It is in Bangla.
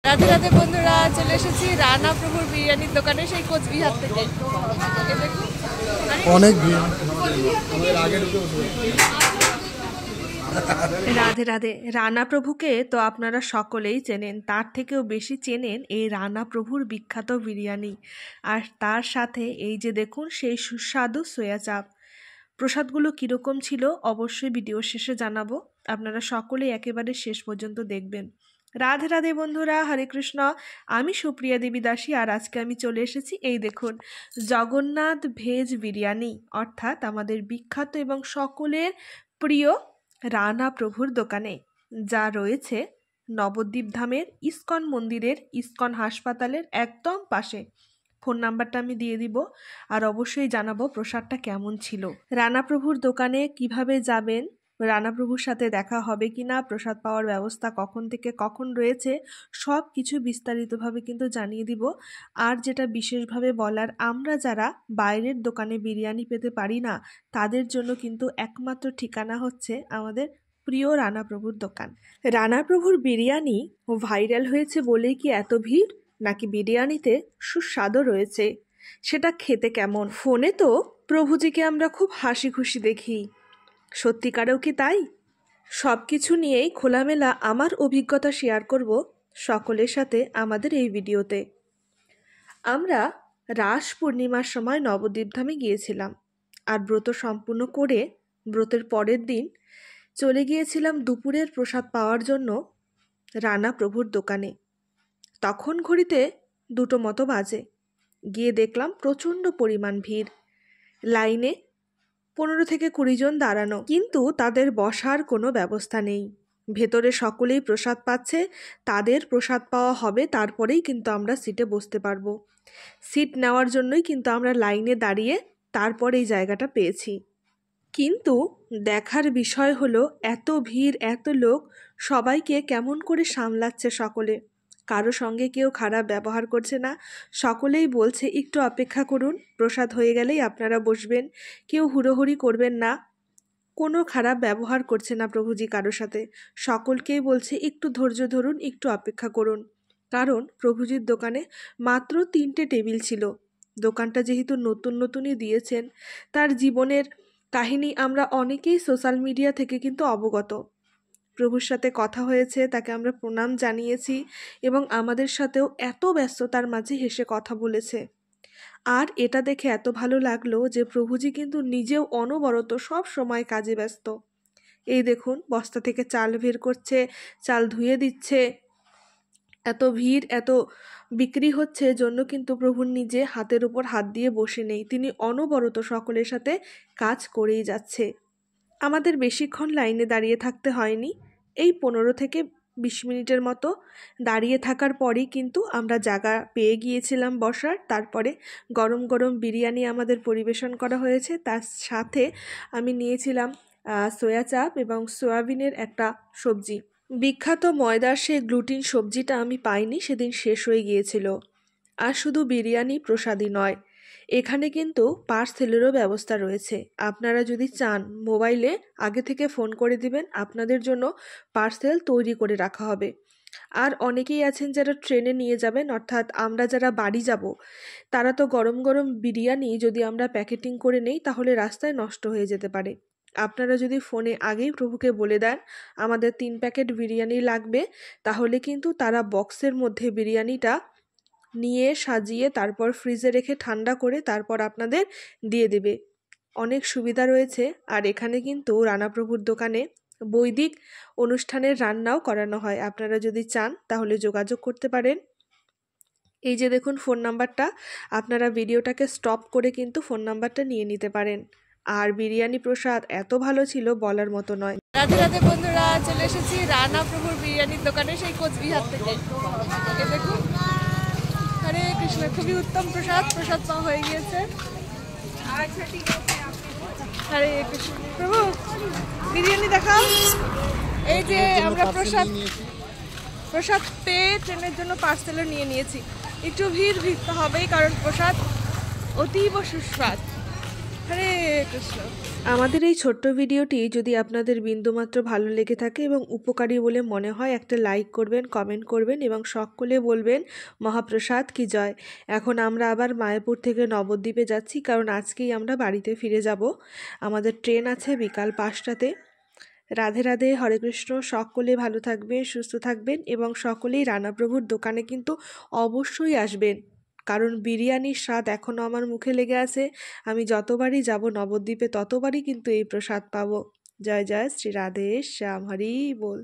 রাধে রাধে বন্ধুরা, চলে এসেছি রানা প্রভুর বিরিয়ানির দোকানে, সেই কোচবিহার থেকে। অনেক রাধে রাধে। রানা প্রভুকে তো আপনারা সকলেই চেনেন, তার থেকেও বেশি চেনেন এই রানা প্রভুর বিখ্যাত বিরিয়ানি। আর তার সাথে এই যে দেখুন সেই সুস্বাদু সোয়া চাপ। প্রসাদগুলো কীরকম ছিল অবশ্যই ভিডিও শেষে জানাবো, আপনারা সকলেই একেবারে শেষ পর্যন্ত দেখবেন। রাধে রাধে বন্ধুরা, হরে কৃষ্ণ। আমি সুপ্রিয়া দেবী দাসী, আর আজকে আমি চলে এসেছি এই দেখুন জগন্নাথ ভেজ বিরিয়ানি, অর্থাৎ আমাদের বিখ্যাত এবং সকলের প্রিয় রানা প্রভুর দোকানে, যা রয়েছে নবদ্বীপ ধামের ইস্কন মন্দিরের ইস্কন হাসপাতালের একদম পাশে। ফোন নাম্বারটা আমি দিয়ে দিব, আর অবশ্যই জানাবো প্রসাদটা কেমন ছিল। রানা প্রভুর দোকানে কিভাবে যাবেন, রানা প্রভুর সাথে দেখা হবে কিনা, প্রসাদ পাওয়ার ব্যবস্থা কখন থেকে কখন রয়েছে, সব কিছু বিস্তারিতভাবে কিন্তু জানিয়ে দিব। আর যেটা বিশেষভাবে বলার, আমরা যারা বাইরের দোকানে বিরিয়ানি পেতে পারি না, তাদের জন্য কিন্তু একমাত্র ঠিকানা হচ্ছে আমাদের প্রিয় রানা প্রভুর দোকান। রানা প্রভুর বিরিয়ানি ভাইরাল হয়েছে বলেই কি এত ভিড়, নাকি বিরিয়ানিতে সুস্বাদও রয়েছে? সেটা খেতে কেমন? ফোনে তো প্রভুজিকে আমরা খুব হাসি খুশি দেখি, সত্যিকারেও কি তাই? সব কিছু নিয়েই খোলামেলা আমার অভিজ্ঞতা শেয়ার করব সকলের সাথে আমাদের এই ভিডিওতে। আমরা রাস পূর্ণিমার সময় নবদ্বীপ ধামে গিয়েছিলাম, আর ব্রত সম্পূর্ণ করে ব্রতের পরের দিন চলে গিয়েছিলাম দুপুরের প্রসাদ পাওয়ার জন্য রানা প্রভুর দোকানে। তখন ঘড়িতে 2টো মতো বাজে। গিয়ে দেখলাম প্রচণ্ড পরিমাণ ভিড়, লাইনে 15 থেকে 20 জন দাঁড়ানো, কিন্তু তাদের বসার কোনো ব্যবস্থা নেই। ভেতরে সকলেই প্রসাদ পাচ্ছে, তাদের প্রসাদ পাওয়া হবে, তারপরেই কিন্তু আমরা সিটে বসতে পারবো। সিট নেওয়ার জন্যই কিন্তু আমরা লাইনে দাঁড়িয়ে তারপর এই জায়গাটা পেয়েছি। কিন্তু দেখার বিষয় হলো এত ভিড়, এত লোক, সবাইকে কেমন করে সামলাচ্ছে সকলে। কারো সঙ্গে কেউ খারাপ ব্যবহার করছে না, সকলেই বলছে একটু অপেক্ষা করুন, প্রসাদ হয়ে গেলেই আপনারা বসবেন, কেউ হুড়োহুড়ি করবেন না। কোনো খারাপ ব্যবহার করছে না প্রভুজি কারোর সাথে, সকলকেই বলছে একটু ধৈর্য ধরুন, একটু অপেক্ষা করুন। কারণ প্রভুজির দোকানে মাত্র 3টে টেবিল ছিল। দোকানটা যেহেতু নতুনই দিয়েছেন, তার জীবনের কাহিনী আমরা অনেকেই সোশ্যাল মিডিয়া থেকে কিন্তু অবগত। প্রভুর সাথে কথা হয়েছে, তাকে আমরা প্রণাম জানিয়েছি, এবং আমাদের সাথেও এত ব্যস্ততার মাঝে হেসে কথা বলেছে। আর এটা দেখে এত ভালো লাগলো যে প্রভুজি কিন্তু নিজেও অনবরত সব সময় কাজে ব্যস্ত। এই দেখুন বস্তা থেকে চাল বের করছে, চাল ধুয়ে দিচ্ছে। এত ভিড়, এত বিক্রি হচ্ছে জন্য কিন্তু প্রভুর নিজে হাতের উপর হাত দিয়ে বসে নেই, তিনি অনবরত সকলের সাথে কাজ করেই যাচ্ছে। আমাদের বেশিক্ষণ লাইনে দাঁড়িয়ে থাকতে হয়নি, এই 15 থেকে 20 মিনিটের মতো দাঁড়িয়ে থাকার পরেই কিন্তু আমরা জায়গা পেয়ে গিয়েছিলাম বসার। তারপরে গরম গরম বিরিয়ানি আমাদের পরিবেশন করা হয়েছে, তার সাথে আমি নিয়েছিলাম সোয়া চাপ এবং সয়াবিনের একটা সবজি। বিখ্যাত ময়দার সেই গ্লুটিন সবজিটা আমি পাইনি, সেদিন শেষ হয়ে গিয়েছিল। আর শুধু বিরিয়ানি প্রসাদই নয়, এখানে কিন্তু পার্সেলেরও ব্যবস্থা রয়েছে। আপনারা যদি চান, মোবাইলে আগে থেকে ফোন করে দিবেন, আপনাদের জন্য পার্সেল তৈরি করে রাখা হবে। আর অনেকেই আছেন যারা ট্রেনে নিয়ে যাবেন, অর্থাৎ আমরা যারা বাড়ি যাব, তারা তো গরম গরম বিরিয়ানি যদি আমরা প্যাকেটিং করে নেই তাহলে রাস্তায় নষ্ট হয়ে যেতে পারে। আপনারা যদি ফোনে আগেই প্রভুকে বলে দেন আমাদের 3 প্যাকেট বিরিয়ানি লাগবে, তাহলে কিন্তু তারা বক্সের মধ্যে বিরিয়ানিটা নিয়ে সাজিয়ে তারপর ফ্রিজে রেখে ঠান্ডা করে তারপর আপনাদের দিয়ে দেবে। অনেক সুবিধা রয়েছে। আর এখানে কিন্তু রানা প্রভুর দোকানে বৈদিক অনুষ্ঠানের রান্নাও করানো হয়, আপনারা যদি চান তাহলে যোগাযোগ করতে পারেন। এই যে দেখুন ফোন নাম্বারটা, আপনারা ভিডিওটাকে স্টপ করে কিন্তু ফোন নাম্বারটা নিয়ে নিতে পারেন। আর বিরিয়ানি প্রসাদ এত ভালো ছিল বলার মতো নয়। রাধে রাধে বন্ধুরা, চলে এসেছি রানা প্রভুর বিরিয়ানির দোকানে, সেই কোচবিহার থেকে। দেখুন, হরে কৃষ্ণ, খুবই উত্তম প্রসাদ পাওয়া হয়ে গিয়েছে। হরে কৃষ্ণ। প্রভু বিরিয়ানি দেখাও। এই যে আমরা প্রসাদ পেয়ে ট্রেনের জন্য পার্সেলও নিয়ে নিয়েছি। একটু ভিড় তো হবেই, কারণ প্রসাদ অতীব সুস্বাদ। হরে কৃষ্ণ। আমাদের এই ছোট্ট ভিডিওটি যদি আপনাদের বিন্দুমাত্র ভালো লেগে থাকে এবং উপকারী বলে মনে হয়, একটা লাইক করবেন, কমেন্ট করবেন এবং সকলে বলবেন মহাপ্রসাদ কি জয়। এখন আমরা আবার মায়াপুর থেকে নবদ্বীপে যাচ্ছি, কারণ আজকেই আমরা বাড়িতে ফিরে যাব। আমাদের ট্রেন আছে বিকাল 5টাতে। রাধে রাধে, হরে কৃষ্ণ। সকলে ভালো থাকবেন, সুস্থ থাকবেন এবং সকলেই রানাপ্রভুর দোকানে কিন্তু অবশ্যই আসবেন, কারণ বিরিয়ানির স্বাদ এখনও আমার মুখে লেগে আছে। আমি যতবারই যাব নবদ্বীপে ততবারই কিন্তু এই প্রসাদ পাবো। জয় জয় শ্রী রাধে শ্যাম, হরি বল।